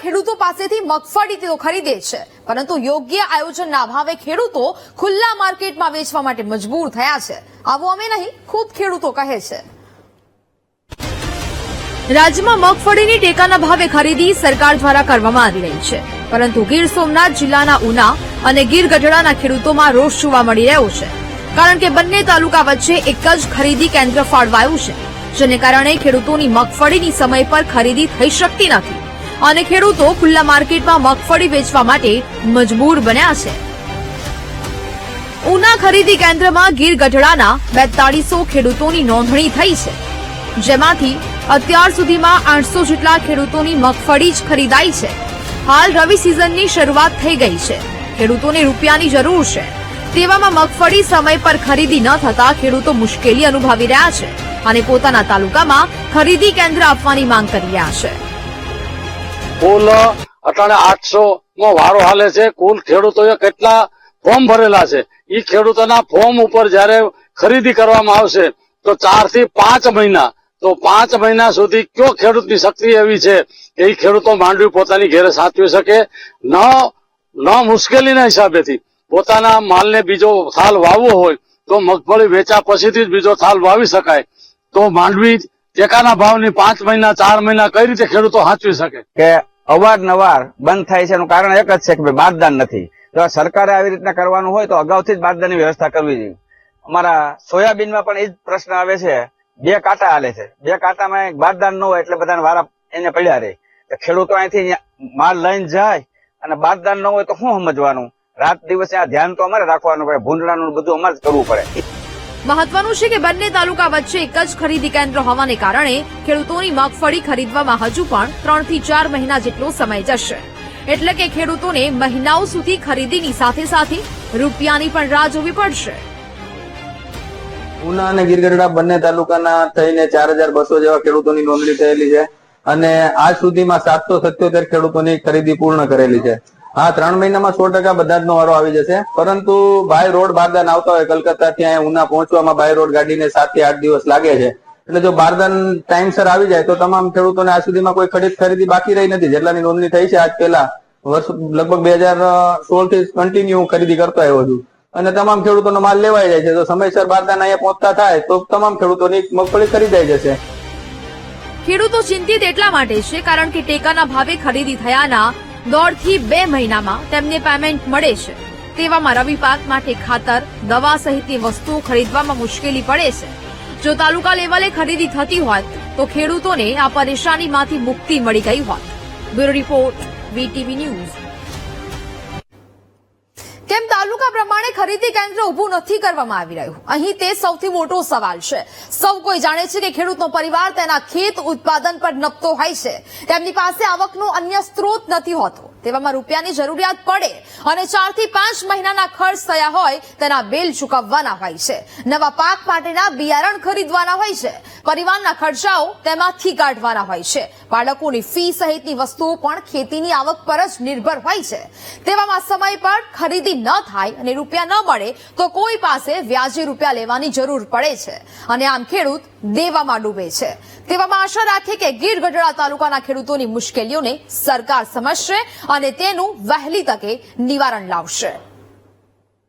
ખેડૂતો પાસેથી મગફળી તો ખરીદે છે, પરંતુ યોગ્ય આયોજનના અભાવે ખેડૂતો ખુલ્લા માર્કેટમાં વેચવા માટે મજબૂર થયા છે. આવું અમે નહીં, ખૂબ ખેડૂતો કહે છે. રાજ્યમાં મગફળીની ટેકાના ભાવે ખરીદી સરકાર દ્વારા કરવામાં આવી રહી છે, પરંતુ ગીર સોમનાથ જિલ્લાના ઉના અને ગીર ગઢડાના ખેડૂતોમાં રોષ જોવા મળી રહ્યો છે, કારણ કે બંને તાલુકા વચ્ચે એક જ ખરીદી કેન્દ્ર ફાળવાયું છે, જેને કારણે ખેડૂતોની મગફળીની સમય પર ખરીદી થઈ શકતી નથી અને ખેડૂતો ખુલ્લા માર્કેટમાં મગફળી વેચવા માટે મજબૂર બન્યા છે. ઉના ખરીદી કેન્દ્રમાં ગીર ગઢડાના 4200 ખેડૂતોની નોંધણી થઈ છે, જેમાંથી અત્યાર સુધીમાં 800 જેટલા ખેડૂતોની મગફળી જ ખરીદાઈ છે. હાલ રવિ સિઝનની શરૂઆત થઈ ગઈ છે, ખેડૂતોને રૂપિયાની જરૂર છે, તેવામાં મગફળી સમય પર ખરીદી ન થતા ખેડૂતો મુશ્કેલી અનુભવી રહ્યા છે અને પોતાના તાલુકામાં ખરીદી કેન્દ્ર આપવાની માંગ કરી રહ્યા છે. કુલ અટાણે 800 નો વારો હાલે છે. કુલ ખેડૂતોએ કેટલા ફોર્મ ભરેલા છે, એ ખેડૂતોના ફોર્મ ઉપર જયારે ખરીદી કરવામાં આવશે તો 4 થી 5 મહિના, તો 5 મહિના સુધી કયો ખેડૂતની શક્તિ એવી છે કે એ ખેડૂતો માંડવી પોતાની ઘેરે સાચવી શકે? ન મુશ્કેલીના હિસાબેથી પોતાના માલને બીજો થાલ વાવવો હોય તો મગફળી વેચા પછીથી જ બીજો થાલ વાવી શકાય. તો માંડવી ટેકાના ભાવની 5 મહિના 4 મહિના કઈ રીતે ખેડૂતો સાચવી શકે? કે અવારનવાર બંધ થાય છે એનું કારણ એક જ છે કે બારદાન નથી. જો સરકારે આવી રીતના કરવાનું હોય તો અગાઉથી જ બારદાનની વ્યવસ્થા કરવી જોઈએ. અમારા સોયાબીનમાં પણ એ જ પ્રશ્ન આવે છે. 2 કાંટા હાલે છે, 2 કાંટામાં બારદાન ન હોય એટલે બધાને વારા એને પડ્યા રહે. ખેડૂતો અહીંથી માલ લઈને જાય અને બારદાન ન હોય તો શું સમજવાનું? રાત દિવસે આ ધ્યાન તો અમારે રાખવાનું પડે, ભૂંડણાનું બધું અમારે જ કરવું પડે. મહત્વનું છે કે બંને તાલુકા વચ્ચે એક જ ખરીદી કેન્દ્ર હોવાને કારણે ખેડૂતોની મગફળી ખરીદવામાં હજુ પણ 3 થી 4 મહિના જેટલો સમય જશે, એટલે કે ખેડૂતોને મહિનાઓ સુધી ખરીદીની સાથે સાથે રૂપિયાની પણ રાહ જોવી પડશે. ઉના અને ગીર ગઢડા બંને તાલુકાના થઈને 4200 જેવા ખેડૂતોની નોંધણી થયેલી છે અને આજ સુધીમાં 777 ખેડૂતોની ખરીદી પૂર્ણ કરેલી છે. હા, 3 મહિનામાં 100% બધા જ નો વારો આવી જશે, પરંતુ બાય રોડ બારદાન આવતા હોય કલકત્તાથી અહીંયા ઉના પહોંચવામાં બાય રોડ ગાડીને 7 થી 8 દિવસ લાગે છે. એટલે જો બારદાન ટાઈમસર આવી જાય તો તમામ ખેડૂતોને આજ સુધીમાં કોઈ ખરીદી બાકી રહી નથી. જેટલાની નોંધણી થઈ છે આજ પહેલા વર્ષ લગભગ 2016 થી કન્ટિન્યુ ખરીદી કરતો આવ્યો છું અને તમામ ખેડૂતોનો માલ લેવાઈ જાય છે. તો સમયસર બારદાન અહીંયા પહોંચતા થાય તો તમામ ખેડૂતોની મગફળી ખરીદાઈ જશે. ખેડૂતો ચિંતિત એટલા માટે છે કારણ કે ટેકાના ભાવે ખરીદી થયાના 1.5 થી 2 મહિનામાં તેમને પેમેન્ટ મળે છે. તેવામાં રવિ પાક માટે ખાતર, દવા સહિતની વસ્તુઓ ખરીદવામાં મુશ્કેલી પડે છે. જો તાલુકા લેવલે ખરીદી થતી હોત તો ખેડૂતોને આ પરેશાનીમાંથી મુક્તિ મળી ગઈ હોત. Bureau report, VTV news. કેમ તાલુકા પ્રમાણે ખરીદી કેન્દ્ર ઉભું નથી કરવામાં આવી રહ્યું? અહીં તે સૌથી મોટો સવાલ છે. સૌ કોઈ જાણે છે કે ખેડૂતનો પરિવાર તેના ખેત ઉત્પાદન પર નપતો હોય છે, તેમની પાસે આવકનો અન્ય સ્ત્રોત નથી હોતો. તેવામાં રૂપિયાની જરૂરિયાત પડે અને 4 થી 5 મહિનાના ખર્ચ થયા હોય તેના બિલ ચૂકવવાના હોય છે, નવા પાક માટેના બિયારણ ખરીદવાના હોય છે, પરિવારના ખર્ચાઓ તેમાંથી કાઢવાના હોય છે, બાળકોની ફી સહિતની વસ્તુઓ પણ ખેતીની આવક પર જ નિર્ભર હોય છે. તેવામાં સમય પર ખરીદી ન થાય અને રૂપિયા ન મળે તો કોઈ પાસે વ્યાજે રૂપિયા લેવાની જરૂર પડે છે અને આમ ખેડૂત દેવામાં ડૂબે છે. તેવામાં આશા રાખે કે ગીર ગઢડા તાલુકાના ખેડૂતોની મુશ્કેલીઓને સરકાર સમજશે અને તેનું વહેલી તકે નિવારણ લાવશે.